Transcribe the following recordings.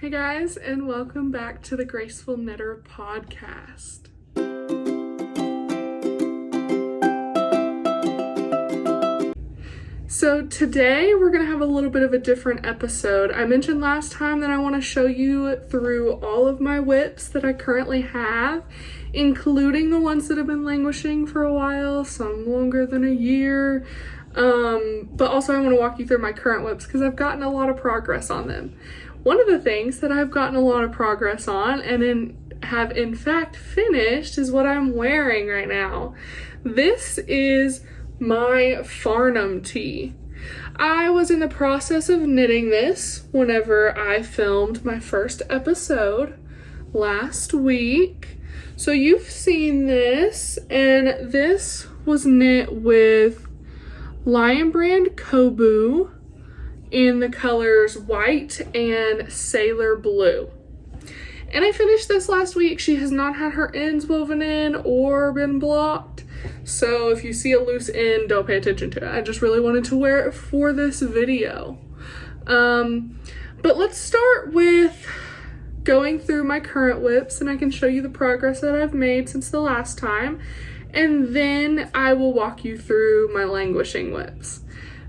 Hey guys, and welcome back to the Graceful Knitter podcast. So today we're going to have a little bit of a different episode. I mentioned last time that I want to show you through all of my WIPs that I currently have, including the ones that have been languishing for a while, some longer than a year. But also I want to walk you through my current WIPs because I've gotten a lot of progress on them. One of the things that I've gotten a lot of progress on and have in fact finished is what I'm wearing right now. This is my Farnham tee. I was in the process of knitting this whenever I filmed my first episode last week. So you've seen this, and this was knit with Lion Brand Kobu in the colors white and sailor blue. And I finished this last week. She has not had her ends woven in or been blocked. So if you see a loose end, don't pay attention to it. I just really wanted to wear it for this video. But let's start with going through my current WIPs, and I can show you the progress that I've made since the last time. And then I will walk you through my languishing WIPs.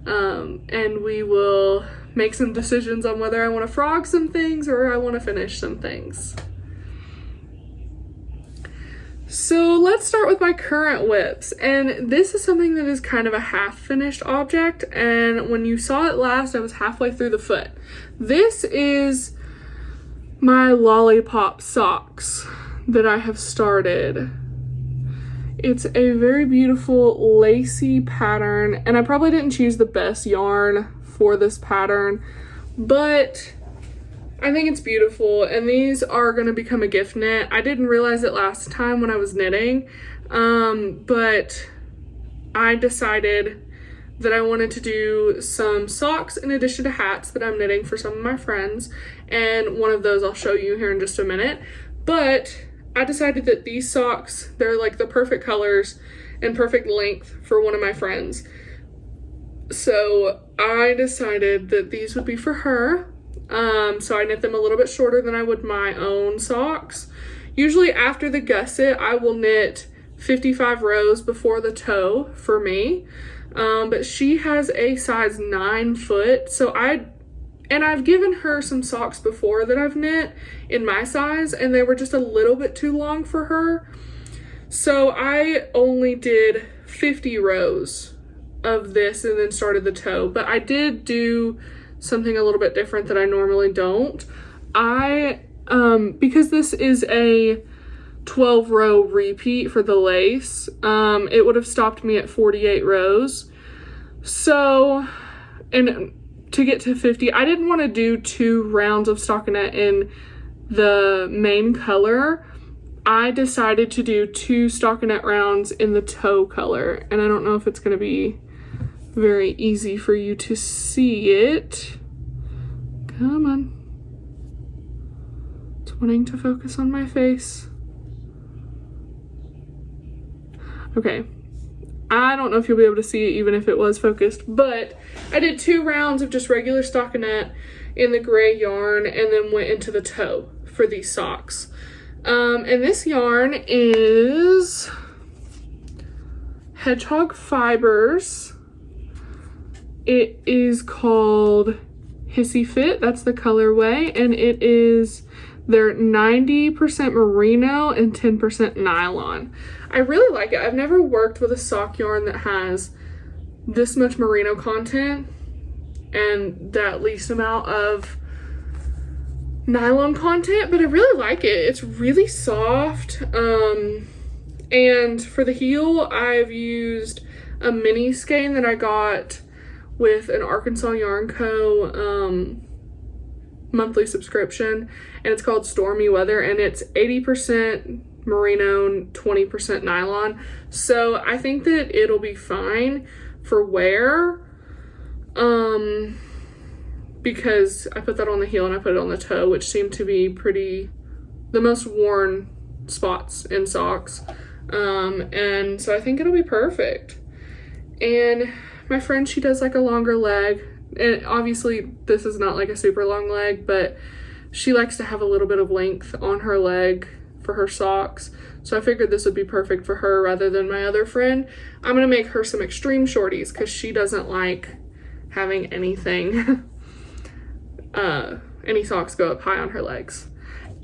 And we will make some decisions on whether I want to frog some things or I want to finish some things. So let's start with my current WIPs, and this is something that is kind of a half-finished object, and when you saw it last, I was halfway through the foot. This is my lollipop socks that I have started. It's a very beautiful lacy pattern, and I probably didn't choose the best yarn for this pattern, but I think it's beautiful, and these are going to become a gift knit. I didn't realize it last time when I was knitting, but I decided that I wanted to do some socks in addition to hats that I'm knitting for some of my friends, and one of those I'll show you here in just a minute. But I decided that these socks, they're like the perfect colors and perfect length for one of my friends. So I decided that these would be for her. So I knit them a little bit shorter than I would my own socks. Usually after the gusset, I will knit 55 rows before the toe for me. But she has a size 9 foot. So I've given her some socks before that I've knit in my size, and they were just a little bit too long for her. So I only did 50 rows of this and then started the toe. But I did do something a little bit different that I normally don't. Because this is a 12 row repeat for the lace, it would have stopped me at 48 rows. So, and to get to 50, I didn't want to do 2 rounds of stockinette in the main color. I decided to do 2 stockinette rounds in the toe color, and I don't know if it's going to be very easy for you to see it. Come on. It's wanting to focus on my face. Okay. I don't know if you'll be able to see it even if it was focused, but I did 2 rounds of just regular stockinette in the gray yarn and then went into the toe for these socks. And this yarn is Hedgehog Fibers. It is called Hissy Fit, that's the colorway, and it is their 90% merino and 10% nylon. I really like it. I've never worked with a sock yarn that has this much merino content and that least amount of nylon content, but I really like it. It's really soft. And for the heel, I've used a mini skein that I got with an Arkansas Yarn Co. Monthly subscription, and it's called Stormy Weather, and it's 80% merino, 20% nylon. So I think that it'll be fine for wear, because I put that on the heel and I put it on the toe, which seemed to be the most worn spots in socks. And so I think it'll be perfect. And my friend, she does like a longer leg, and obviously this is not like a super long leg, but she likes to have a little bit of length on her leg for her socks. So I figured this would be perfect for her rather than my other friend. I'm going to make her some extreme shorties because she doesn't like having anything, any socks go up high on her legs.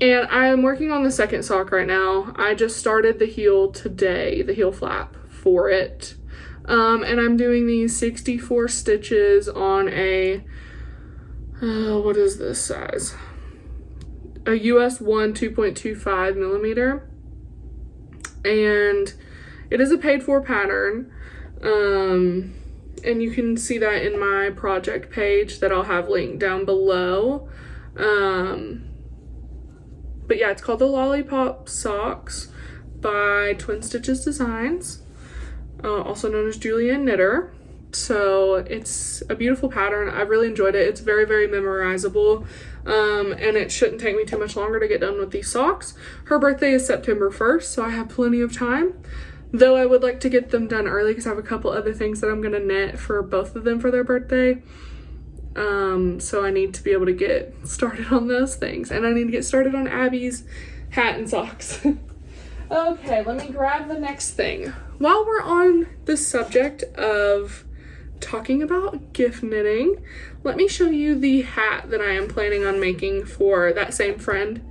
And I'm working on the second sock right now. I just started the heel today, the heel flap for it. And I'm doing these 64 stitches on a, what is this size? A US 1 2.25 millimeter. And it is a paid for pattern. And you can see that in my project page that I'll have linked down below. But yeah, it's called the Lollipop Socks by Twin Stitches Designs, also known as Julian Knitter. So it's a beautiful pattern. I've really enjoyed it. It's very, very memorizable. And it shouldn't take me too much longer to get done with these socks. Her birthday is September 1st, so I have plenty of time. Though I would like to get them done early because I have a couple other things that I'm going to knit for both of them for their birthday. So I need to be able to get started on those things. And I need to get started on Abby's hat and socks. Okay, let me grab the next thing. While we're on the subject of talking about gift knitting, let me show you the hat that I am planning on making for that same friend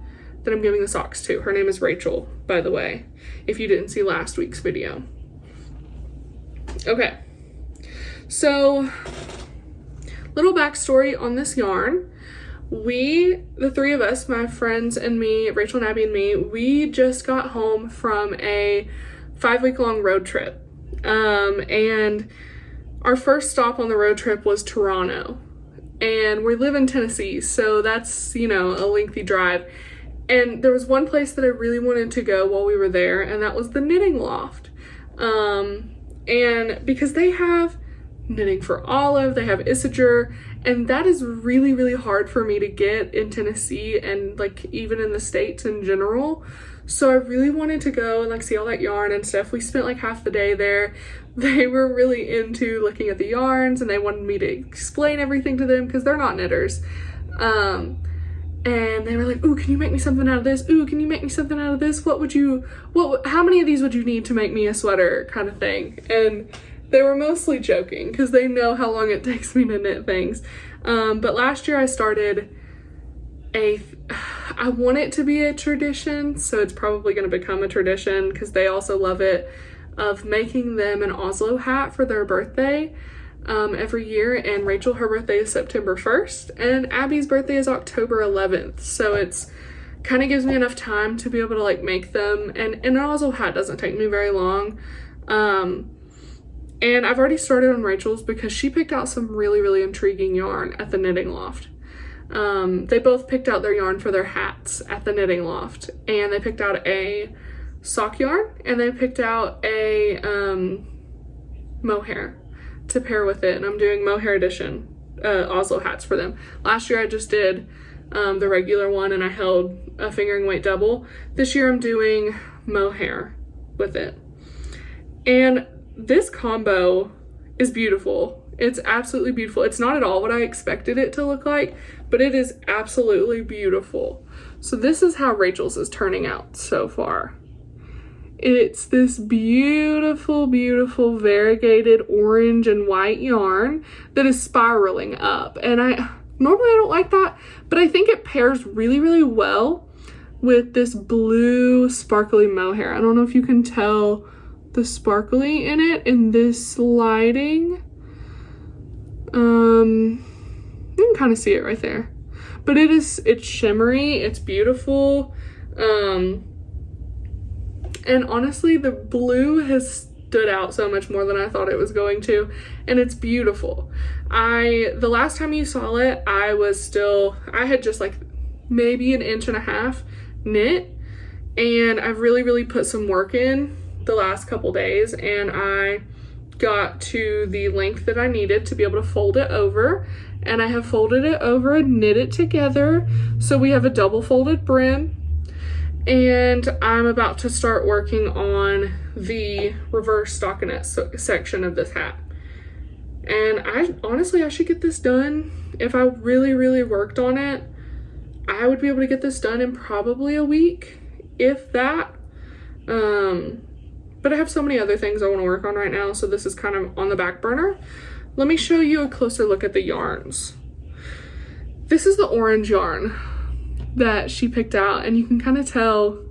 that I'm giving the socks to. Her name is Rachel, by the way, if you didn't see last week's video. Okay, so little backstory on this yarn. We, the three of us, my friends and me, Rachel and Abby and me, we just got home from a 5-week-long road trip. And our first stop on the road trip was Toronto. And we live in Tennessee, so that's, you know, a lengthy drive. And there was one place that I really wanted to go while we were there, and that was the Knitting Loft. And because they have Knitting for Olive, they have Isager, and that is really, really hard for me to get in Tennessee and like even in the States in general. So I really wanted to go and like see all that yarn and stuff. We spent like half the day there. They were really into looking at the yarns and they wanted me to explain everything to them because they're not knitters. And they were like, ooh, can you make me something out of this? Ooh, can you make me something out of this? How many of these would you need to make me a sweater kind of thing? And they were mostly joking because they know how long it takes me to knit things. But last year I started I want it to be a tradition, so it's probably going to become a tradition because they also love it, of making them an Oslo hat for their birthday every year. And Rachel, her birthday is September 1st, and Abby's birthday is October 11th. So it's kind of gives me enough time to be able to like make them. And an Oslo hat doesn't take me very long. And I've already started on Rachel's because she picked out some really, really intriguing yarn at the Knitting Loft. They both picked out their yarn for their hats at the Knitting Loft, and they picked out a sock yarn and they picked out a mohair to pair with it. And I'm doing mohair edition Oslo hats for them. Last year I just did the regular one and I held a fingering weight double. This year I'm doing mohair with it. And this combo is beautiful. It's absolutely beautiful. It's not at all what I expected it to look like, but it is absolutely beautiful. So this is how Rachel's is turning out so far. It's this beautiful, beautiful variegated orange and white yarn that is spiraling up. And normally I don't like that, but I think it pairs really, really well with this blue sparkly mohair. I don't know if you can tell the sparkly in it in this lighting. You can kind of see it right there, but it's shimmery, it's beautiful. And honestly, the blue has stood out so much more than I thought it was going to, and it's beautiful. The last time you saw it, I had just like maybe 1.5 inches knit, and I've really, really put some work in the last couple days, and I got to the length that I needed to be able to fold it over, and I have folded it over and knit it together so we have a double folded brim. And I'm about to start working on the reverse stockinette section of this hat. And honestly I should get this done. If I really, really worked on it, I would be able to get this done in probably a week, if that. But I have so many other things I want to work on right now, so this is kind of on the back burner. Let me show you a closer look at the yarns. This is the orange yarn that she picked out, and you can kind of tell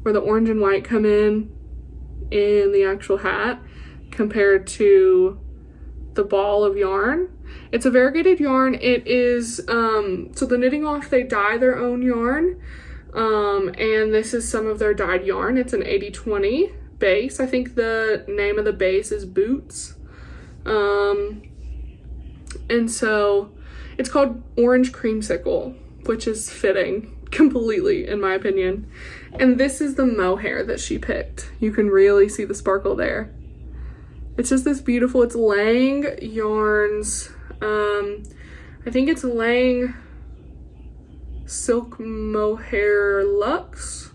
where the orange and white come in the actual hat compared to the ball of yarn. It's a variegated yarn. It is, so the Knitting Off, they dye their own yarn, and this is some of their dyed yarn. It's an 80/20 base. I think the name of the base is Boots. And so it's called Orange Creamsicle, which is fitting completely in my opinion. And this is the mohair that she picked. You can really see the sparkle there. It's just this beautiful, it's Lang Yarns. I think it's Lang Silk Mohair Luxe.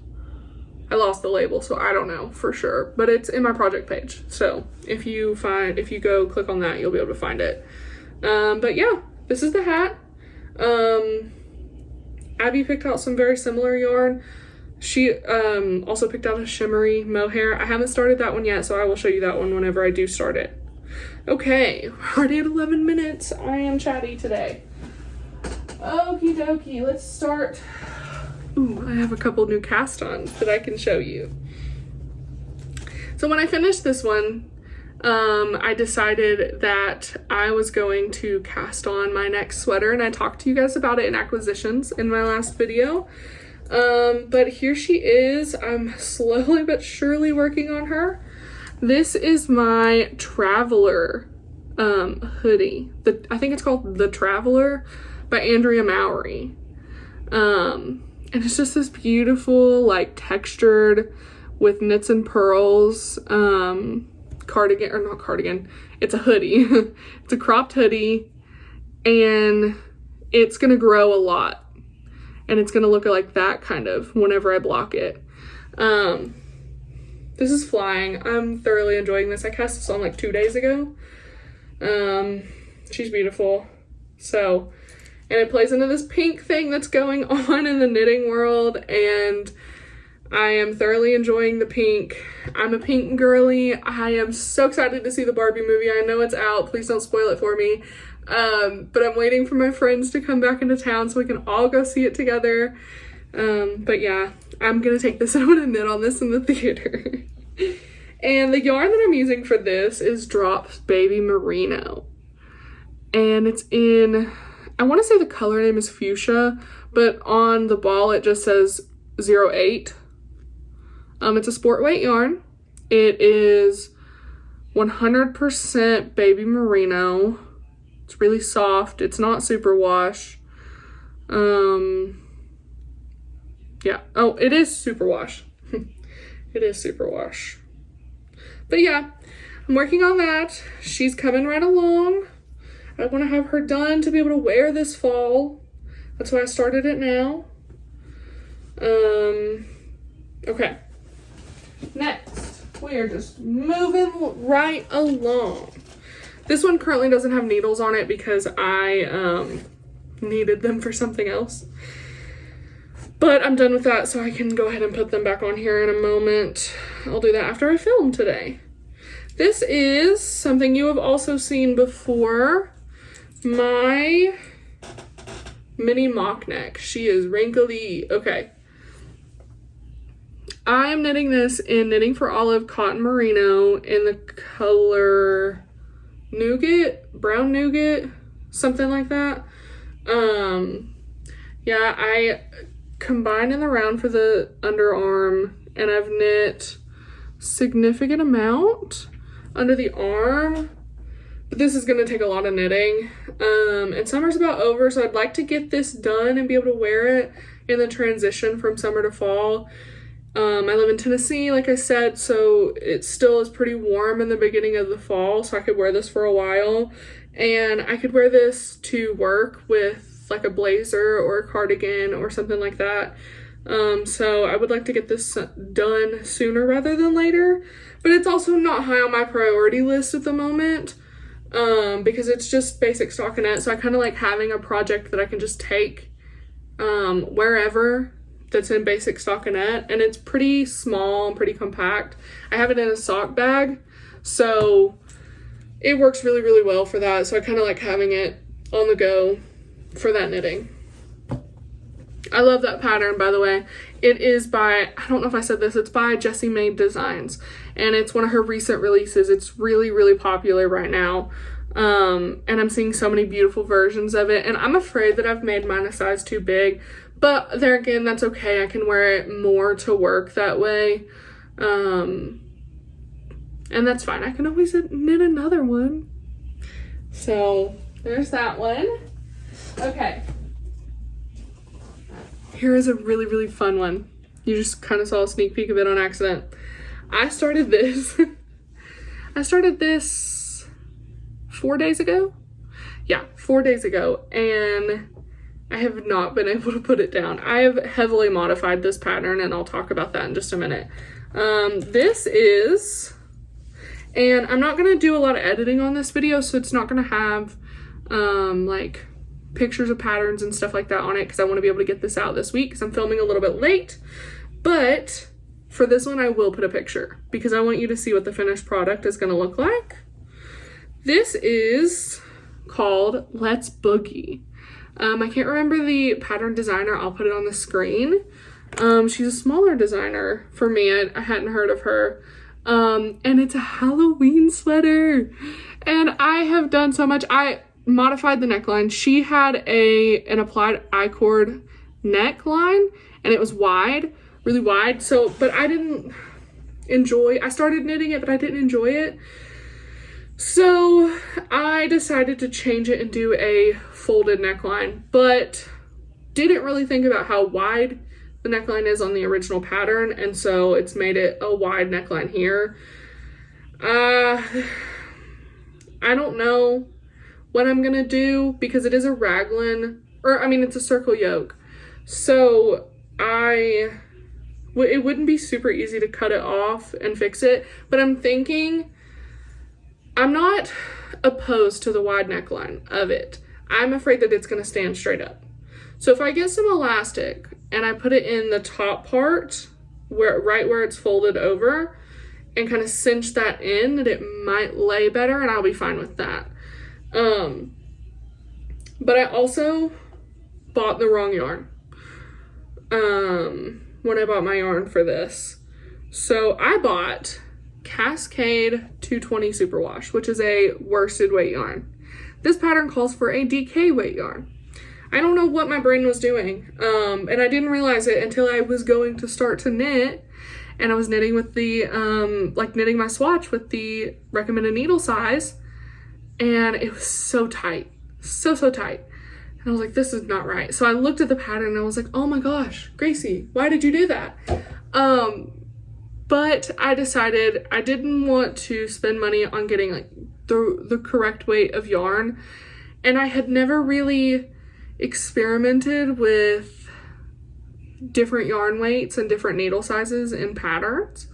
I lost the label, so I don't know for sure, but it's in my project page. So if you go click on that, you'll be able to find it. But yeah, this is the hat. Abby picked out some very similar yarn. She also picked out a shimmery mohair. I haven't started that one yet, so I will show you that one whenever I do start it. Okay, we're already at 11 minutes. I am chatty today. Okie dokie, let's start. Ooh, I have a couple new cast-ons that I can show you. So when I finished this one, I decided that I was going to cast on my next sweater, and I talked to you guys about it in acquisitions in my last video. But here she is. I'm slowly but surely working on her. This is my Traveler hoodie. I think it's called The Traveler by Andrea Mowry. And it's just this beautiful, like textured with knits and pearls cardigan, or not cardigan, it's a hoodie. It's a cropped hoodie, and it's gonna grow a lot, and it's gonna look like that kind of whenever I block it. This is flying. I'm thoroughly enjoying this. I cast this on like 2 days ago. She's beautiful. So, and it plays into this pink thing that's going on in the knitting world, and I am thoroughly enjoying the pink. I'm a pink girly. I am so excited to see the Barbie movie. I know it's out. Please don't spoil it for me. But I'm waiting for my friends to come back into town so we can all go see it together. But yeah, I'm gonna take this and I'm gonna knit on this in the theater. And the yarn that I'm using for this is Drops Baby Merino. And it's in, I want to say the color name is Fuchsia, but on the ball it just says 08. It's a sport weight yarn. It is 100% baby merino. It's really soft. It's not superwash. Yeah. Oh, it is superwash. It is superwash. But yeah, I'm working on that. She's coming right along. I want to have her done to be able to wear this fall. That's why I started it now. Okay. Next, we are just moving right along. This one currently doesn't have needles on it because I needed them for something else. But I'm done with that, so I can go ahead and put them back on here in a moment. I'll do that after I film today. This is something you have also seen before. My mini mock neck. She is wrinkly. Okay. I am knitting this in Knitting for Olive Cotton Merino in the color Nougat, brown nougat, something like that. Yeah, I combined in the round for the underarm, and I've knit significant amount under the arm, but this is going to take a lot of knitting. And summer's about over, so I'd like to get this done and be able to wear it in the transition from summer to fall. I live in Tennessee, like I said, so it still is pretty warm in the beginning of the fall, so I could wear this for a while. And I could wear this to work with like a blazer or a cardigan or something like that. So I would like to get this done sooner rather than later, but it's also not high on my priority list at the moment, because it's just basic stockinette, so I kind of like having a project that I can just take wherever that's in basic stockinette, and it's pretty small and pretty compact. I have it in a sock bag, so it works really, really well for that. So I kind of like having it on the go for that knitting. I love that pattern, by the way. It is by, I don't know if I said this, it's by Jessie Made Designs, and it's one of her recent releases. It's really, really popular right now. And I'm seeing so many beautiful versions of it, and I'm afraid that I've made mine a size too big, but there again, that's okay. I can wear it more to work that way. And that's fine. I can always knit another one. So there's that one. Okay. Here is a really, really fun one. You just kind of saw a sneak peek of it on accident. I started this. I started this 4 days ago. Yeah, 4 days ago. And I have not been able to put it down. I have heavily modified this pattern, and I'll talk about that in just a minute. This is, and I'm not going to do a lot of editing on this video, so it's not going to have like pictures of patterns and stuff like that on it, because I want to be able to get this out this week because I'm filming a little bit late. But for this one, I will put a picture because I want you to see what the finished product is going to look like. This is called Let's Boogie. I can't remember the pattern designer. I'll put it on the screen. She's a smaller designer for me. I hadn't heard of her. And it's a Halloween sweater. And I have done so much. I modified the neckline. She had an applied I-cord neckline, and it was wide, really wide. So, but I didn't enjoy, I started knitting it, but I didn't enjoy it. So I decided to change it and do a folded neckline, but didn't really think about how wide the neckline is on the original pattern, and so it's made it a wide neckline here. I don't know what I'm gonna do because it is a raglan, or I mean it's a circle yoke, so it wouldn't be super easy to cut it off and fix it, but I'm thinking I'm not opposed to the wide neckline of it. I'm afraid that it's going to stand straight up. So if I get some elastic and I put it in the top part, right where it's folded over, and kind of cinch that in, that it might lay better, and I'll be fine with that. But I also bought the wrong yarn when I bought my yarn for this. So I bought Cascade 220 Superwash, which is a worsted weight yarn. This pattern calls for a DK weight yarn. I don't know what my brain was doing, and I didn't realize it until I was going to start to knit, and I was knitting with the, knitting my swatch with the recommended needle size, and it was so tight, so tight. And I was like, this is not right. So I looked at the pattern and I was like, oh my gosh, Gracie, why did you do that? But I decided I didn't want to spend money on getting like the correct weight of yarn. And I had never really experimented with different yarn weights and different needle sizes in patterns.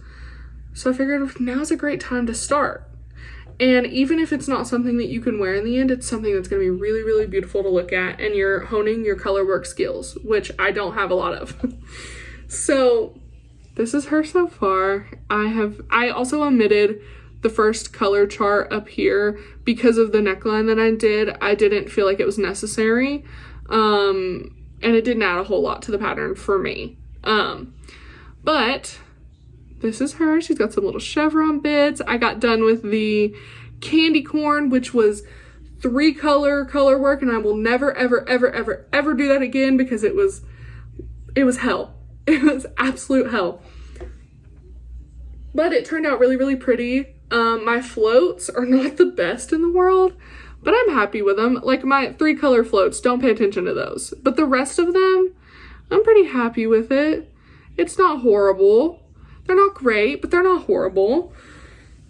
So I figured now's a great time to start. And even if it's not something that you can wear in the end, it's something that's going to be really, really beautiful to look at, and you're honing your color work skills, which I don't have a lot of. So this is her so far. I also omitted the first color chart up here because of the neckline that I did. I didn't feel like it was necessary. And it didn't add a whole lot to the pattern for me. But this is her. She's got some little chevron bits. I got done with the candy corn, which was 3 color work, and I will never, ever, ever, ever, ever do that again because it was hell. It was absolute hell. But it turned out really, really pretty. My floats are not the best in the world, but I'm happy with them. Like my 3 color floats, don't pay attention to those. But the rest of them, I'm pretty happy with it. It's not horrible. They're not great, but they're not horrible.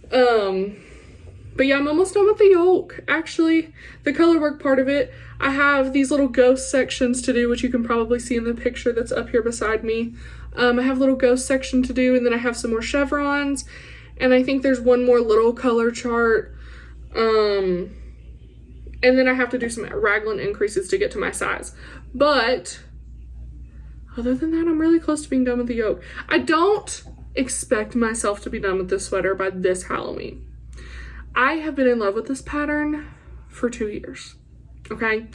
But yeah, I'm almost done with the yoke. Actually, the color work part of it, I have these little ghost sections to do, which you can probably see in the picture that's up here beside me. I have a little ghost section to do, and then I have some more chevrons, and I think there's one more little color chart. And then I have to do some raglan increases to get to my size. But other than that, I'm really close to being done with the yoke. I don't expect myself to be done with this sweater by this Halloween. I have been in love with this pattern for 2 years, okay?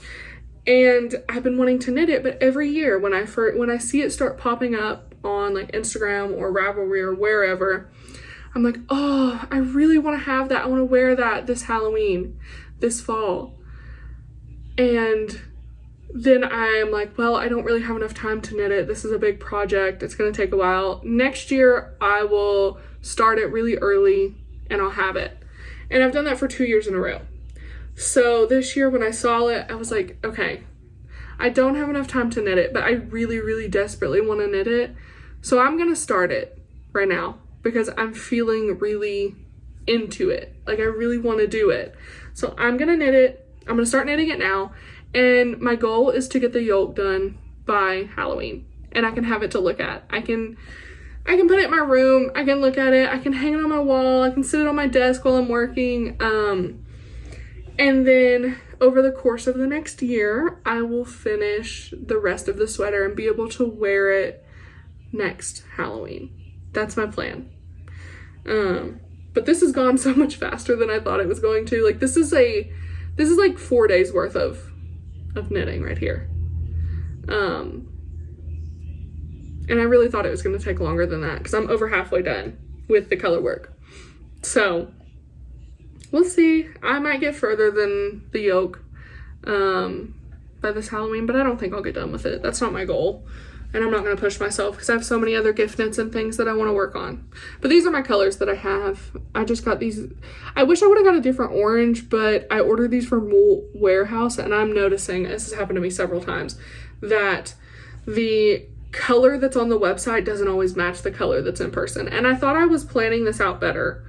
And I've been wanting to knit it, but every year when I see it start popping up on like Instagram or Ravelry or wherever, I'm like, oh, I really want to have that. I want to wear that this Halloween, this fall. And then I'm like, well, I don't really have enough time to knit it. This is a big project. It's going to take a while. Next year, I will start it really early and I'll have it. And I've done that for 2 years in a row. So this year when I saw it, I was like, okay, I don't have enough time to knit it, but I really, really desperately want to knit it. So I'm going to start it right now because I'm feeling really into it. Like I really want to do it. So I'm going to knit it. I'm going to start knitting it now. And my goal is to get the yoke done by Halloween. And I can have it to look at. I can put it in my room. I can look at it. I can hang it on my wall. I can sit it on my desk while I'm working. And then over the course of the next year, I will finish the rest of the sweater and be able to wear it next Halloween. That's my plan. But this has gone so much faster than I thought it was going to. Like this is like 4 days worth of knitting right here. And I really thought it was going to take longer than that because I'm over halfway done with the color work. So we'll see. I might get further than the yoke by this Halloween, but I don't think I'll get done with it. That's not my goal. And I'm not going to push myself because I have so many other gift knits and things that I want to work on. But these are my colors that I have. I just got these. I wish I would have got a different orange, but I ordered these from Wool Warehouse, and I'm noticing, this has happened to me several times, that the color that's on the website doesn't always match the color that's in person. And I thought I was planning this out better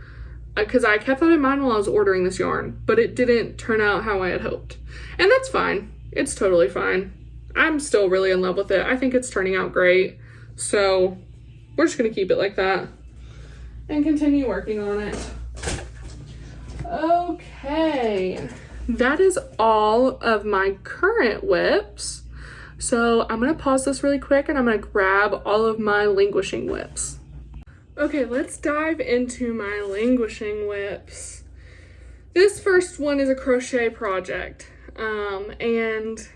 because I kept that in mind while I was ordering this yarn, but it didn't turn out how I had hoped. And that's fine. It's totally fine. I'm still really in love with it. I think it's turning out great. So we're just going to keep it like that and continue working on it. Okay. That is all of my current WIPs. So I'm going to pause this really quick and I'm going to grab all of my Languishing WIPs. Okay, let's dive into my Languishing WIPs. This first one is a crochet project. And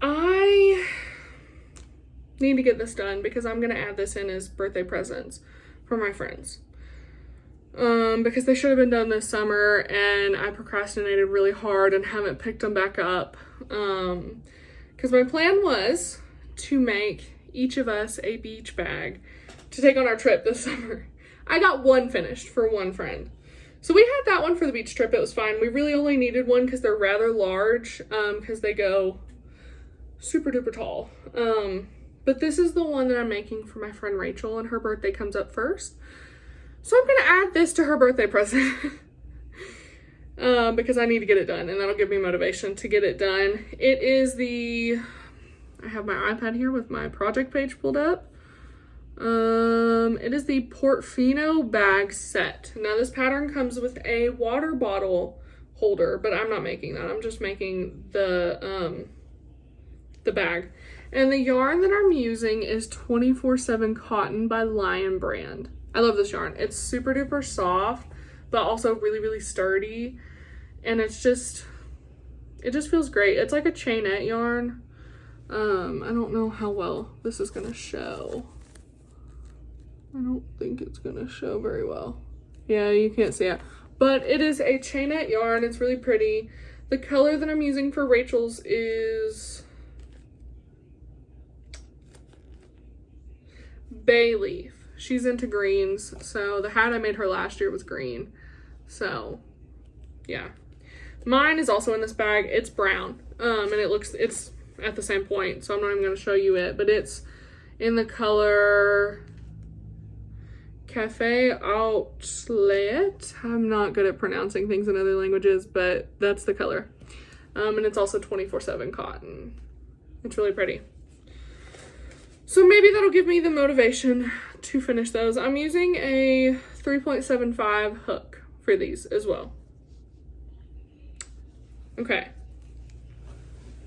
I need to get this done because I'm going to add this in as birthday presents for my friends. Because they should have been done this summer and I procrastinated really hard and haven't picked them back up. Because my plan was to make each of us a beach bag to take on our trip this summer. I got one finished for one friend. So we had that one for the beach trip. It was fine. We really only needed one because they're rather large because they go super duper tall. But this is the one that I'm making for my friend Rachel, and her birthday comes up first. So I'm gonna add this to her birthday present because I need to get it done, and that'll give me motivation to get it done. It is I have my iPad here with my project page pulled up. It is the Portofino bag set. Now this pattern comes with a water bottle holder, but I'm not making that. I'm just making the bag. And the yarn that I'm using is 24/7 Cotton by Lion Brand. I love this yarn. It's super duper soft, but also really, really sturdy. And it just feels great. It's like a chainette yarn. I don't know how well this is gonna show. I don't think it's gonna show very well. Yeah, you can't see it. But it is a chainette yarn. It's really pretty. The color that I'm using for Rachel's is bay leaf. She's into greens, so the hat I made her last year was green. So yeah, mine is also in this bag. It's brown, and it's at the same point, so I'm not even going to show you it, but it's in the color Cafe Outlet. I'm not good at pronouncing things in other languages, but that's the color. And it's also 24/7 cotton. It's really pretty. So maybe that'll give me the motivation to finish those. I'm using a 3.75 hook for these as well. Okay.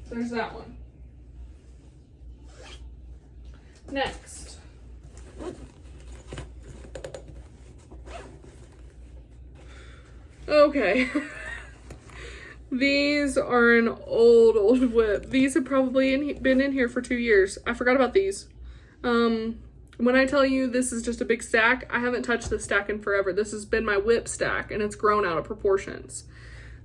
So there's that one. Next. Okay. These are an old WIP. These have probably been in here for 2 years. I forgot about these. When I tell you this is just a big stack, I haven't touched this stack in forever. This has been my WIP stack, and it's grown out of proportions.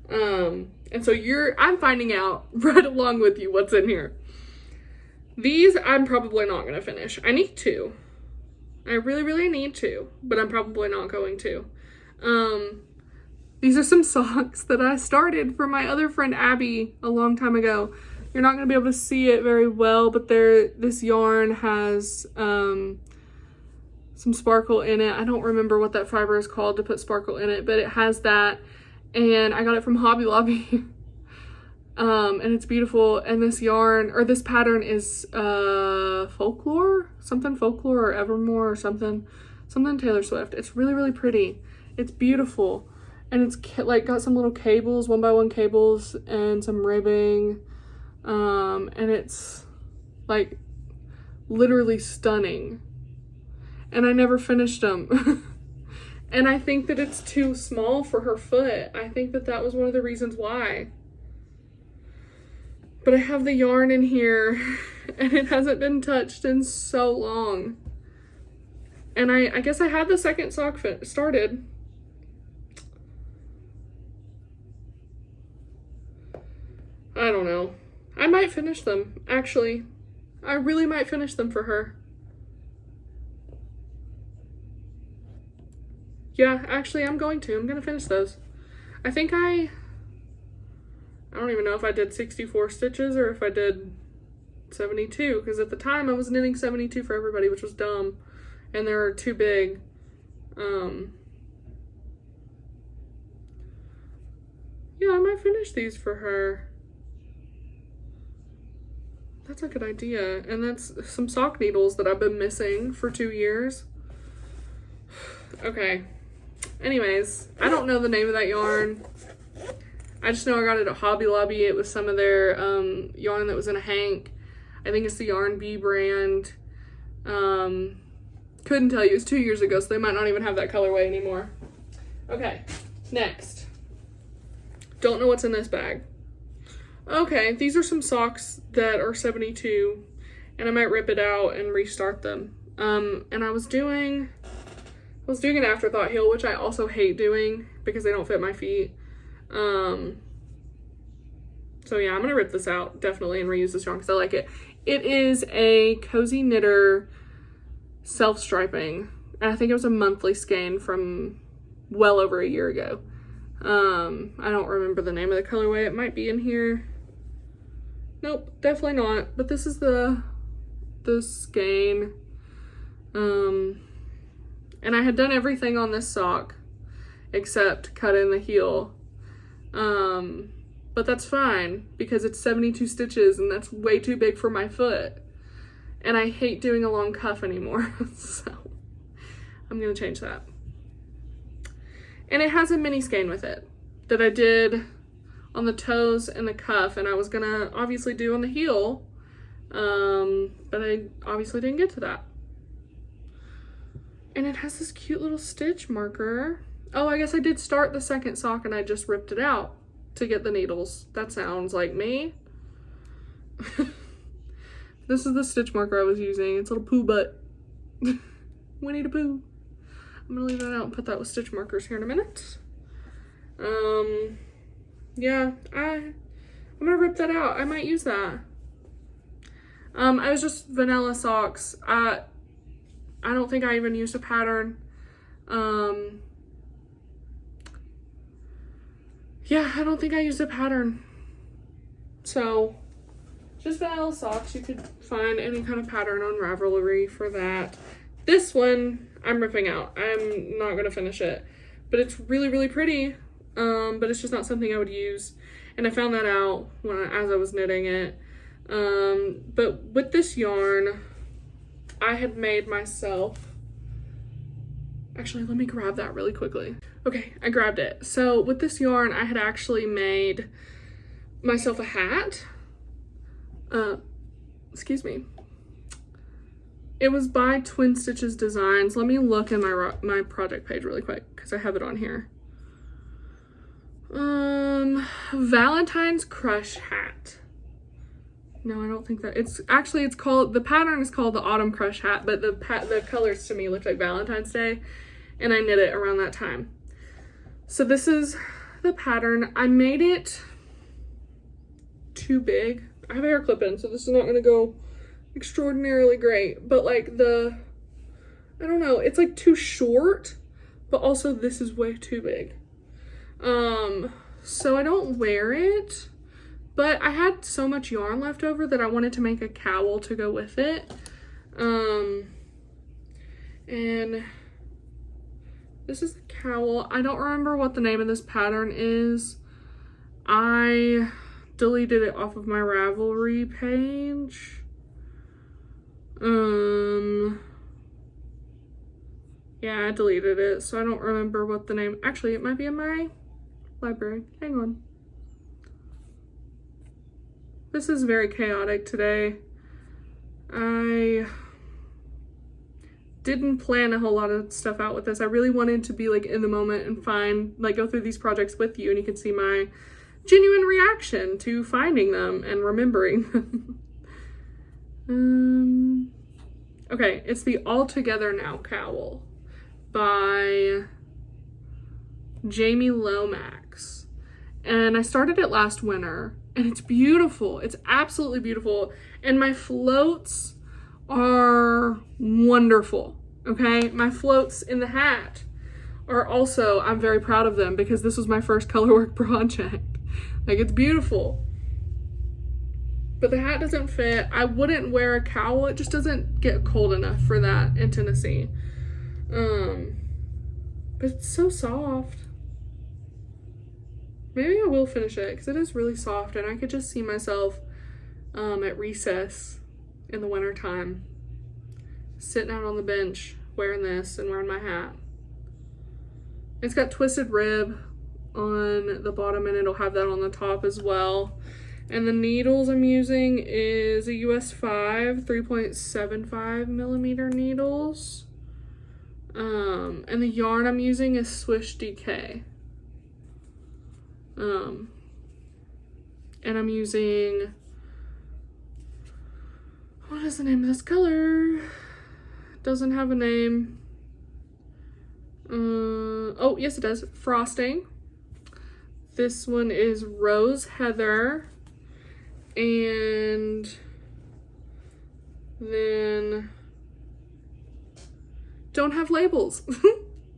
And so I'm finding out right along with you what's in here. These I'm probably not going to finish. I need to. I really, really need to, but I'm probably not going to. These are some socks that I started for my other friend Abby a long time ago. You're not going to be able to see it very well, but this yarn has some sparkle in it. I don't remember what that fiber is called to put sparkle in it, but it has that. And I got it from Hobby Lobby. And it's beautiful. And this yarn, or this pattern is Folklore? Something Folklore or Evermore or something Taylor Swift. It's really, really pretty. It's beautiful. And it's like got some little cables, 1x1 cables, and some ribbing. And it's like literally stunning. And I never finished them. And I think that it's too small for her foot. I think that was one of the reasons why. But I have the yarn in here and it hasn't been touched in so long. And I guess I had the second sock started. I don't know. I might finish them, actually. I really might finish them for her. Yeah, actually, I'm going to finish those. I think I don't even know if I did 64 stitches or if I did 72, because at the time I was knitting 72 for everybody, which was dumb, and they were too big. Yeah, I might finish these for her. That's a good idea. And that's some sock needles that I've been missing for 2 years. Okay. Anyways, I don't know the name of that yarn. I just know I got it at Hobby Lobby. It was some of their yarn that was in a hank. I think it's the Yarn Bee brand. Couldn't tell you. It was 2 years ago, so they might not even have that colorway anymore. Okay, next. Don't know what's in this bag. Okay, these are some socks that are 72, and I might rip it out and restart them. And I was doing an afterthought heel, which I also hate doing because they don't fit my feet. So yeah, I'm gonna rip this out definitely and reuse this yarn because I like it. It is a Cozy Knitter self-striping, and I think it was a monthly skein from well over a year ago. I don't remember the name of the colorway. It might be in here. Nope, definitely not. But this is the skein. And I had done everything on this sock except cut in the heel. But that's fine because it's 72 stitches and that's way too big for my foot. And I hate doing a long cuff anymore. So I'm gonna change that. And it has a mini skein with it that I did on the toes and the cuff, and I was gonna obviously do on the heel, but I obviously didn't get to that. And it has this cute little stitch marker. Oh, I guess I did start the second sock and I just ripped it out to get the needles. That sounds like me. This is the stitch marker I was using. It's a little poo butt. Winnie the Pooh. I'm gonna leave that out and put that with stitch markers here in a minute. Yeah, I'm gonna rip that out. I might use that. I was just vanilla socks. I don't think I even used a pattern. Yeah, I don't think I used a pattern. So, just vanilla socks. You could find any kind of pattern on Ravelry for that. This one, I'm ripping out. I'm not gonna finish it. But it's really, really pretty. But it's just not something I would use. And I found that out as I was knitting it. But with this yarn, I had made myself... Actually, let me grab that really quickly. Okay, I grabbed it. So with this yarn, I had actually made myself a hat. Excuse me. It was by Twin Stitches Designs. Let me look in my project page really quick because I have it on here. Valentine's Crush Hat. No, I don't think that it's called, the pattern is called the Autumn Crush Hat, but the colors to me look like Valentine's Day, and I knit it around that time. So this is the pattern. I made it too big. I have a hair clip in, so this is not gonna go extraordinarily great, but like I don't know, it's like too short, but also this is way too big. So I don't wear it, but I had so much yarn left over that I wanted to make a cowl to go with it. And this is the cowl. I don't remember what the name of this pattern is. I deleted it off of my Ravelry page. Yeah, I deleted it, so I don't remember what the name, actually it might be in my library. Hang on. This is very chaotic today. I didn't plan a whole lot of stuff out with this. I really wanted to be like in the moment and go through these projects with you, and you can see my genuine reaction to finding them and remembering them. Okay, it's the All Together Now cowl by Jamie Lomax, and I started it last winter, and it's beautiful. It's absolutely beautiful, and my floats are wonderful. Okay, my floats in the hat are also, I'm very proud of them because this was my first colorwork project. Like, it's beautiful, but the hat doesn't fit. I wouldn't wear a cowl. It just doesn't get cold enough for that in Tennessee. But it's so soft. Maybe I will finish it because it is really soft, and I could just see myself at recess in the winter time, sitting out on the bench wearing this and wearing my hat. It's got twisted rib on the bottom, and it'll have that on the top as well. And the needles I'm using is a US 5 3.75 millimeter needles. And the yarn I'm using is Swish DK. And I'm using, what is the name of this color? Doesn't have a name. Oh, yes it does. Frosting. This one is Rose Heather. And then don't have labels,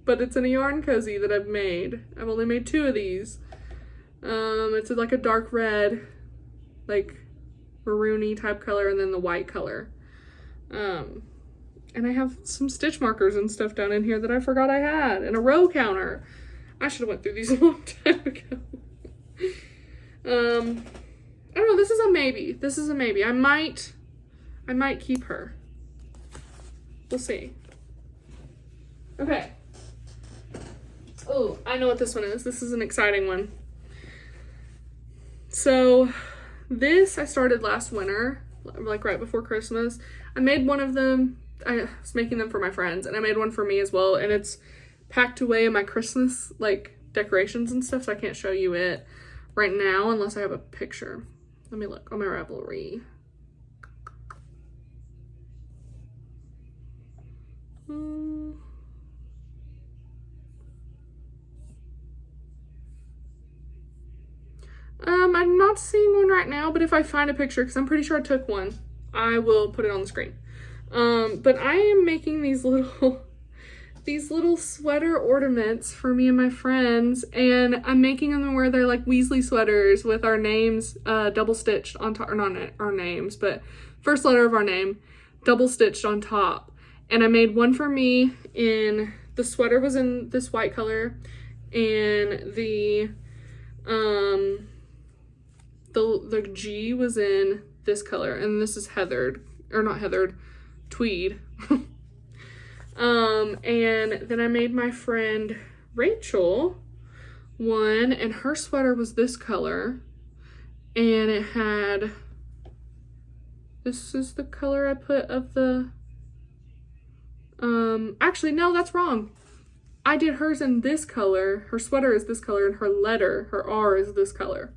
but it's in a yarn cozy that I've made. I've only made 2 of these. It's like a dark red, like maroony type color, and then the white color. And I have some stitch markers and stuff down in here that I forgot I had, and a row counter. I should have went through these a long time ago. I don't know, this is a maybe. This is a maybe. I might keep her. We'll see. Okay. Oh, I know what this one is. This is an exciting one. So this I started last winter, like right before Christmas. I made one of them. I was making them for my friends, and I made one for me as well, and it's packed away in my Christmas like decorations and stuff, so I can't show you it right now unless I have a picture. Let me look on my Ravelry. I'm not seeing one right now, but if I find a picture, because I'm pretty sure I took one, I will put it on the screen. But I am making these little sweater ornaments for me and my friends, and I'm making them where they're like Weasley sweaters with our names double stitched on top, or not our names, but first letter of our name double stitched on top. And I made one for me in, the sweater was in this white color, and the G was in this color, and this is heathered, or not heathered, tweed. And then I made my friend Rachel one, and her sweater was this color, and it had, this is the color I put of the Actually, no, that's wrong. I did hers in this color. Her sweater is this color, and her letter, her R, is this color.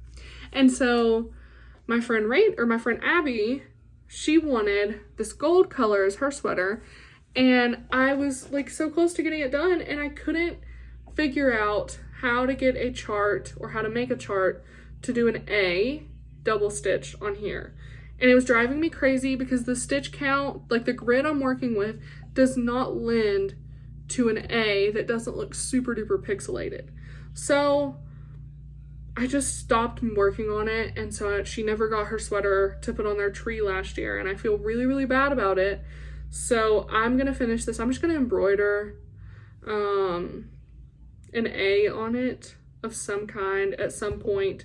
And so my friend Abby, she wanted this gold color as her sweater, and I was like so close to getting it done, and I couldn't figure out how to get a chart or how to make a chart to do an A double stitch on here. And it was driving me crazy because the stitch count, like the grid I'm working with, does not lend to an A that doesn't look super duper pixelated. So I just stopped working on it, and so she never got her sweater to put on their tree last year, and I feel really, really bad about it. So I'm gonna finish this. I'm just gonna embroider an A on it of some kind at some point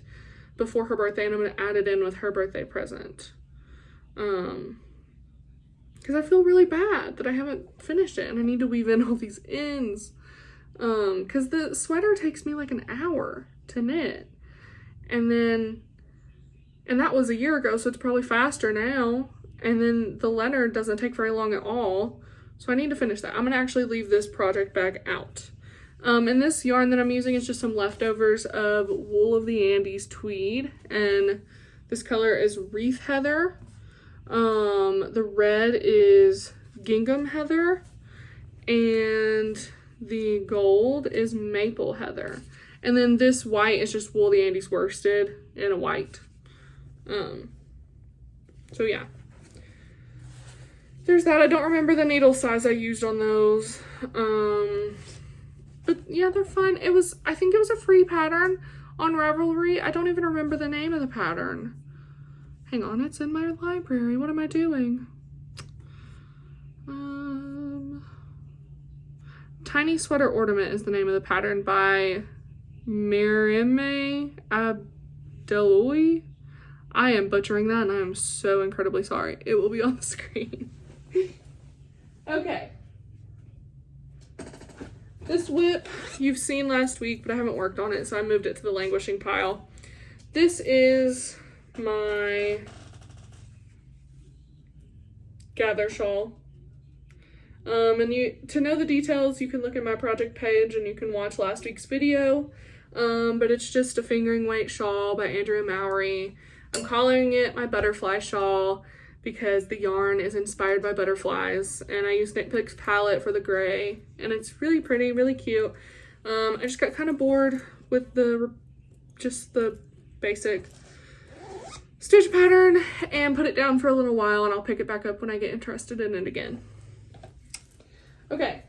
before her birthday, and I'm gonna add it in with her birthday present. Because I feel really bad that I haven't finished it, and I need to weave in all these ends. Because the sweater takes me like an hour to knit. And that was a year ago, so it's probably faster now. And then the letter doesn't take very long at all. So I need to finish that. I'm gonna actually leave this project bag out. And this yarn that I'm using is just some leftovers of Wool of the Andes tweed. And this color is Wreath Heather. The red is Gingham Heather, and the gold is Maple Heather. And then this white is just Wool of the Andes worsted in a white. So yeah. There's that. I don't remember the needle size I used on those. But yeah, they're fun. I think it was a free pattern on Ravelry. I don't even remember the name of the pattern. Hang on, it's in my library. What am I doing? Tiny Sweater Ornament is the name of the pattern by Mirime Abdeloui. I am butchering that, and I am so incredibly sorry. It will be on the screen. Okay. This WIP you've seen last week, but I haven't worked on it, so I moved it to the Languishing pile. This is my gather shawl. And to know the details, you can look at my project page and you can watch last week's video. But it's just a fingering weight shawl by Andrea Mowry. I'm calling it my butterfly shawl because the yarn is inspired by butterflies, and I used Knit Picks palette for the gray, and it's really pretty, really cute. I just got kind of bored with just the basic stitch pattern and put it down for a little while, and I'll pick it back up when I get interested in it again. Okay.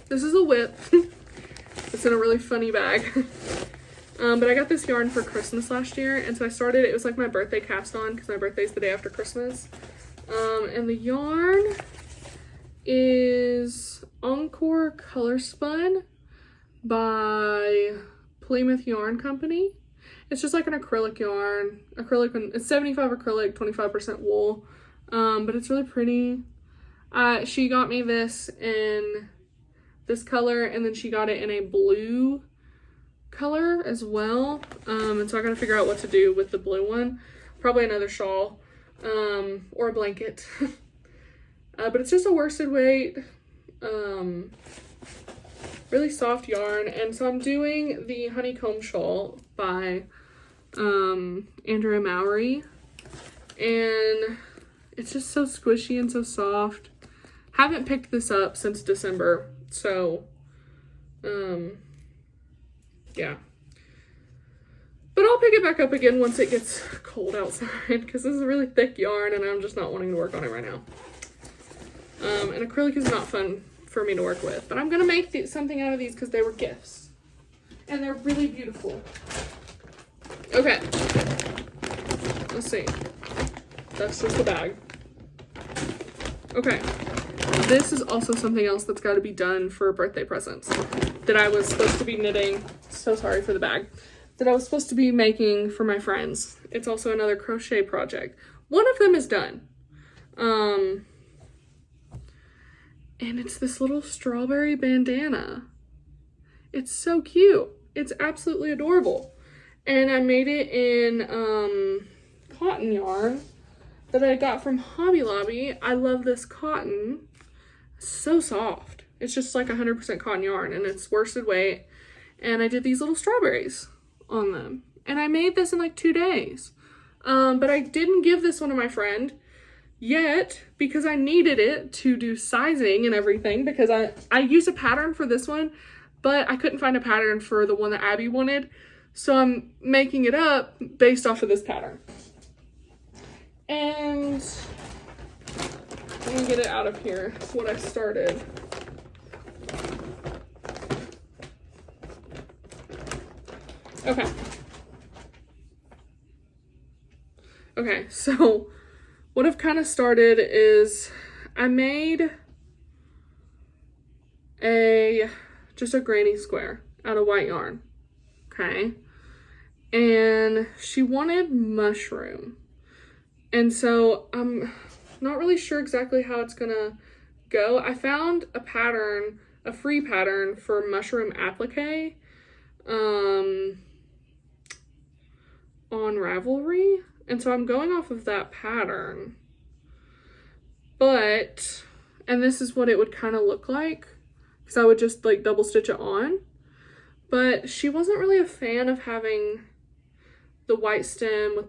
This is a WIP. It's in a really funny bag. But I got this yarn for Christmas last year, and so I started, it was like my birthday cast on because my birthday's the day after Christmas. And the yarn is Encore Color Spun by Plymouth Yarn Company. It's just like an acrylic yarn. It's 75 acrylic, 25% wool. But it's really pretty. She got me this in this color, and then she got it in a blue color as well. And so I gotta figure out what to do with the blue one. Probably another shawl, or a blanket. But it's just a worsted weight, really soft yarn. And so I'm doing the honeycomb shawl by Andrea Mowry, and it's just so squishy and so soft. Haven't picked this up since December, so yeah. But I'll pick it back up again once it gets cold outside, because this is a really thick yarn and I'm just not wanting to work on it right now. And acrylic is not fun for me to work with, but I'm gonna make something out of these because they were gifts and they're really beautiful. Okay, let's see. That's just the bag. Okay, this is also something else that's got to be done for birthday presents that I was supposed to be knitting. So sorry for the bag. That I was supposed to be making for my friends. It's also another crochet project. One of them is done. And it's this little strawberry bandana. It's so cute. It's absolutely adorable. And I made it in cotton yarn. that I got from Hobby Lobby. I love this cotton. It's so soft. It's just like 100% cotton yarn, and it's worsted weight. And I did these little strawberries on them. And I made this in like 2 days. But I didn't give this one to my friend yet because I needed it to do sizing and everything, because I used a pattern for this one, but I couldn't find a pattern for the one that Abby wanted. So I'm making it up based off of this pattern. And let me get it out of here, what I started. Okay. Okay, so what I've kind of started is I made just a granny square out of white yarn. Okay. And she wanted mushroom. And so I'm not really sure exactly how it's gonna go. I found a pattern, a free pattern for mushroom applique on Ravelry. And so I'm going off of that pattern. But, and this is what it would kind of look like, because I would just like double stitch it on. But she wasn't really a fan of having the white stem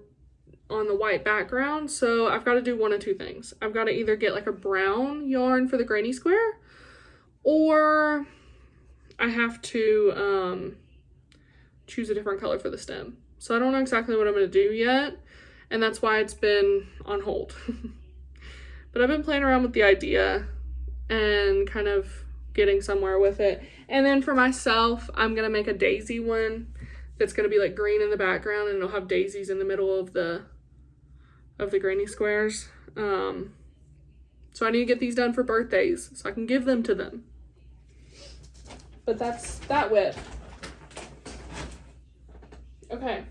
on the white background. So I've got to do one of two things. I've got to either get like a brown yarn for the granny square, or I have to choose a different color for the stem. So I don't know exactly what I'm going to do yet, and that's why it's been on hold. But I've been playing around with the idea and kind of getting somewhere with it. And then for myself, I'm going to make a daisy one that's going to be like green in the background, and it'll have daisies in the middle of the granny squares. So I need to get these done for birthdays so I can give them to them. But that's that WIP. Okay.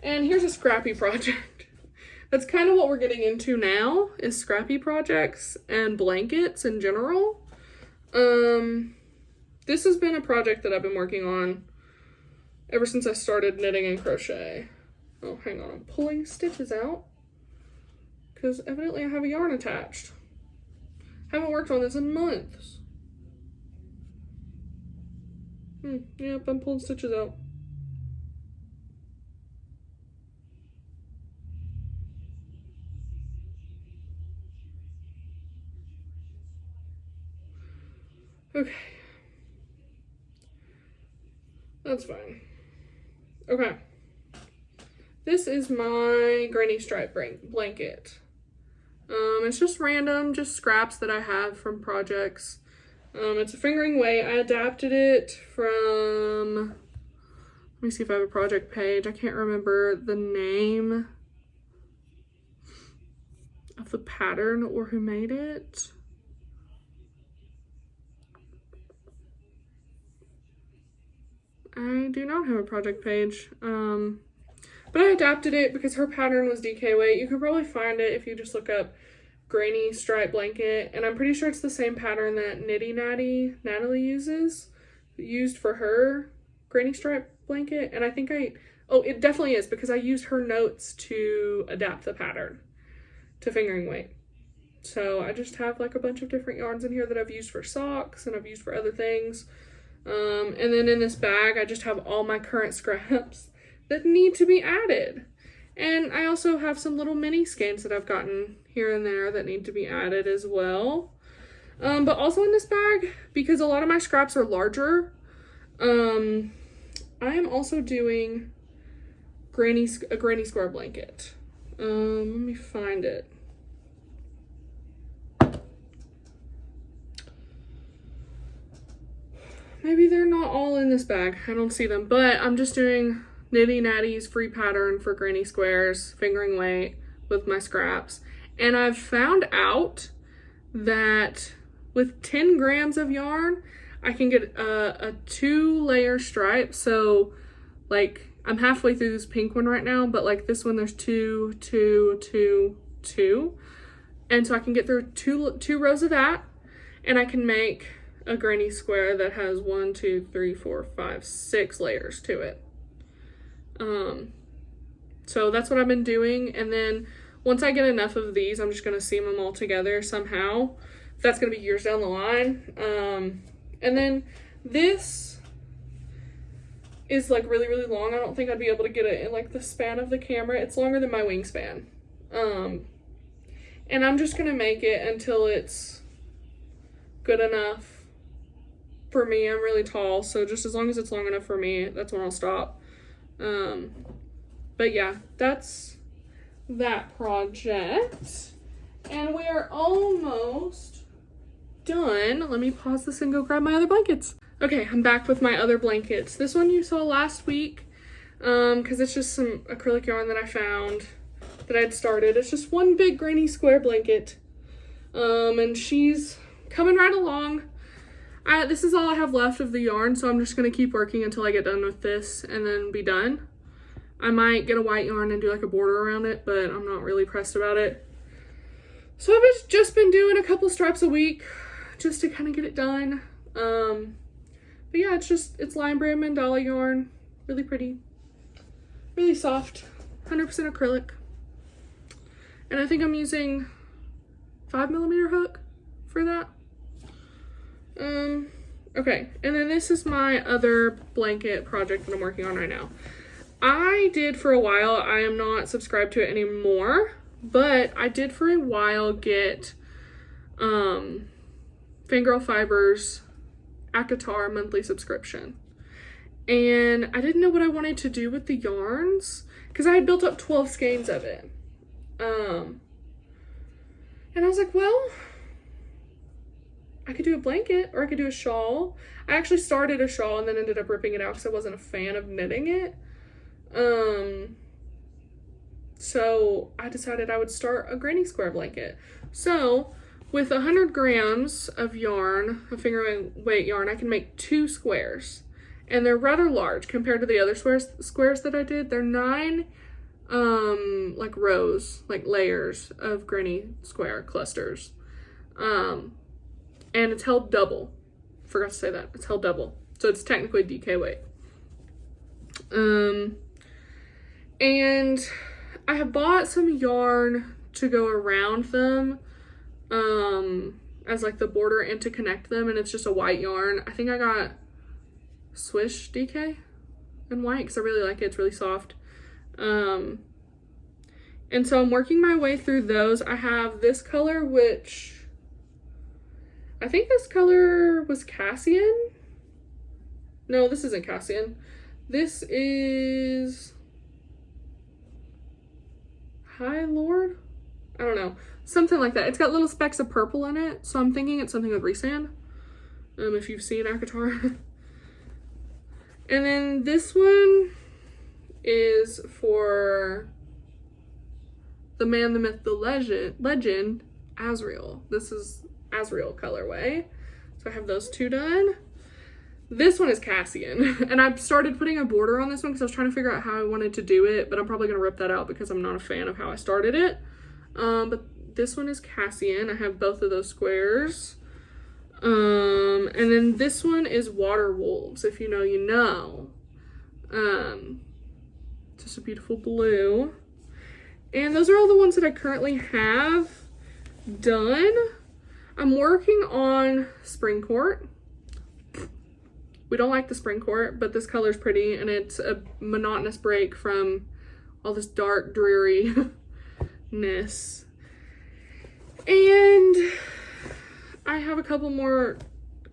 And here's a scrappy project. That's kind of what we're getting into now, is scrappy projects and blankets in general. This has been a project that I've been working on ever since I started knitting and crochet. Oh, hang on, I'm pulling stitches out because evidently I have a yarn attached. Haven't worked on this in months. Yep, I'm pulling stitches out. Okay. That's fine. Okay. This is my granny stripe blanket. It's just random, just scraps that I have from projects. It's a fingering weight. I adapted it from, let me see if I have a project page. I can't remember the name of the pattern or who made it. I do not have a project page, but I adapted it because her pattern was DK weight. You could probably find it if you just look up granny stripe blanket, and I'm pretty sure it's the same pattern that Natalie used for her granny stripe blanket. And I think it definitely is, because I used her notes to adapt the pattern to fingering weight. So I just have like a bunch of different yarns in here that I've used for socks and I've used for other things. And then in this bag, I just have all my current scraps that need to be added. And I also have some little mini skeins that I've gotten here and there that need to be added as well. But also in this bag, because a lot of my scraps are larger, I am also doing a granny square blanket. Let me find it. Maybe they're not all in this bag. I don't see them, but I'm just doing Nitty Natty's free pattern for granny squares, fingering weight with my scraps. And I've found out that with 10 grams of yarn, I can get a 2-layer stripe. So like I'm halfway through this pink one right now, but like this one, there's 2, 2, 2, 2. And so I can get through two rows of that, and I can make a granny square that has 1, 2, 3, 4, 5, 6 layers to it. So that's what I've been doing. And then once I get enough of these, I'm just going to seam them all together somehow. That's going to be years down the line. And then this is like really, really long. I don't think I'd be able to get it in like the span of the camera. It's longer than my wingspan. And I'm just going to make it until it's good enough for me. I'm really tall, so just as long as it's long enough for me, that's when I'll stop. But yeah, that's that project. And we are almost done. Let me pause this and go grab my other blankets. Okay, I'm back with my other blankets. This one you saw last week, because it's just some acrylic yarn that I found that I'd started. It's just one big granny square blanket. And she's coming right along. This is all I have left of the yarn, so I'm just going to keep working until I get done with this and then be done. I might get a white yarn and do like a border around it, but I'm not really pressed about it. So I've just been doing a couple straps a week just to kind of get it done. But yeah, it's lime brand mandala yarn. Really pretty. Really soft. 100% acrylic. And I think I'm using 5mm hook for that. Okay, and then this is my other blanket project that I'm working on right now. I did for a while, I am not subscribed to it anymore, but I did for a while get Fangirl Fibers ACOTAR monthly subscription. And I didn't know what I wanted to do with the yarns because I had built up 12 skeins of it. And I was like, well, I could do a blanket or I could do a shawl. I actually started a shawl and then ended up ripping it out because I wasn't a fan of knitting it. So I decided I would start a granny square blanket. So with 100 grams of yarn, a finger weight yarn, I can make 2 squares. And they're rather large compared to the other squares that I did. They're 9 like rows, like layers of granny square clusters. And it's held double. Forgot to say that. It's held double. So it's technically DK weight. And I have bought some yarn to go around them as like the border and to connect them, and it's just a white yarn. I think I got Swish DK in white because I really like it. It's really soft. And so I'm working my way through those. I have this color, which I think this color was Cassian. No, this isn't Cassian. This is High Lord? I don't know. Something like that. It's got little specks of purple in it, so I'm thinking it's something with Resand. If you've seen ACOTAR. And then this one is for the man, the myth, the legend, Azrael. This is Azrael colorway. So I have those 2 done. This one is Cassian, and I've started putting a border on this one because I was trying to figure out how I wanted to do it, but I'm probably going to rip that out because I'm not a fan of how I started it. But this one is Cassian. I have both of those squares. And then this one is Water Wolves. If you know, you know. Just a beautiful blue. And those are all the ones that I currently have done. I'm working on Spring Court. We don't like the Spring Court, but this color's pretty, and it's a monotonous break from all this dark dreariness. And I have a couple more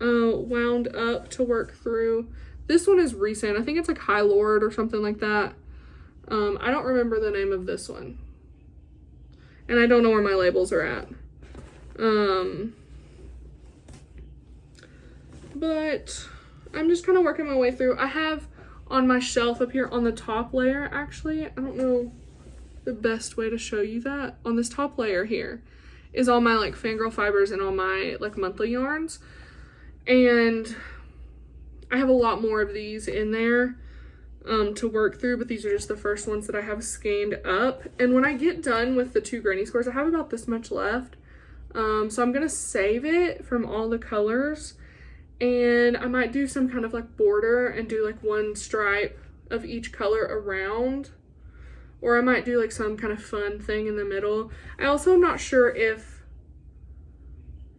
wound up to work through. This one is recent. I think it's like High Lord or something like that. I don't remember the name of this one. And I don't know where my labels are at. But I'm just kind of working my way through. I have on my shelf up here on the top layer, actually, I don't know the best way to show you that. On this top layer here is all my like Fangirl Fibers and all my like monthly yarns. And I have a lot more of these in there to work through, but these are just the first ones that I have scanned up. And when I get done with the 2 granny squares, I have about this much left. So I'm gonna save it from all the colors, and I might do some kind of like border and do like 1 stripe of each color around, or I might do like some kind of fun thing in the middle. I also am not sure if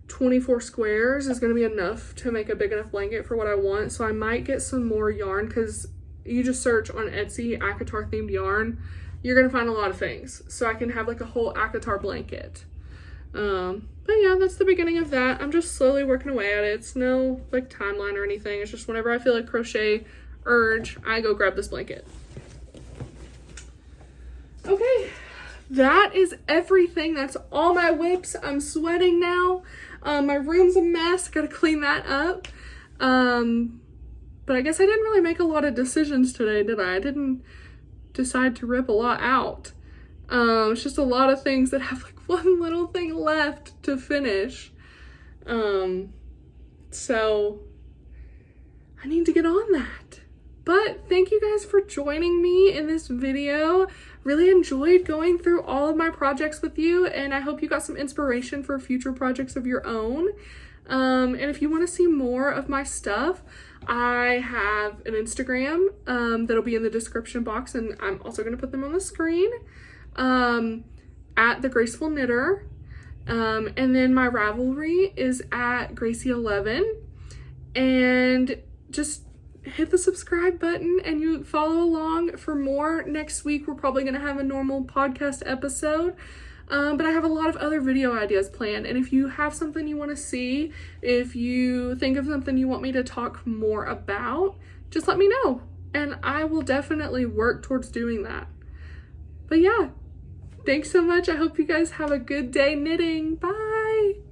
24 squares is going to be enough to make a big enough blanket for what I want, so I might get some more yarn, because you just search on Etsy ACOTAR themed yarn, you're going to find a lot of things, so I can have like a whole ACOTAR blanket. But yeah, that's the beginning of that. I'm just slowly working away at it. It's no like timeline or anything. It's just whenever I feel like crochet urge, I go grab this blanket. Okay, that is everything. That's all my WIPs. I'm sweating now. My room's a mess. Gotta clean that up. But I guess I didn't really make a lot of decisions today, did I? I didn't decide to rip a lot out. It's just a lot of things that have like one little thing left to finish. So I need to get on that. But thank you guys for joining me in this video. Really enjoyed going through all of my projects with you, and I hope you got some inspiration for future projects of your own. And if you want to see more of my stuff, I have an Instagram that'll be in the description box, and I'm also going to put them on the screen, at the Graceful Knitter. And then my Ravelry is at Gracie11. And just hit the subscribe button and you follow along for more. Next week we're probably going to have a normal podcast episode, but I have a lot of other video ideas planned, and if you have something you want to see, if you think of something you want me to talk more about, just let me know and I will definitely work towards doing that. But yeah, thanks so much. I hope you guys have a good day knitting. Bye.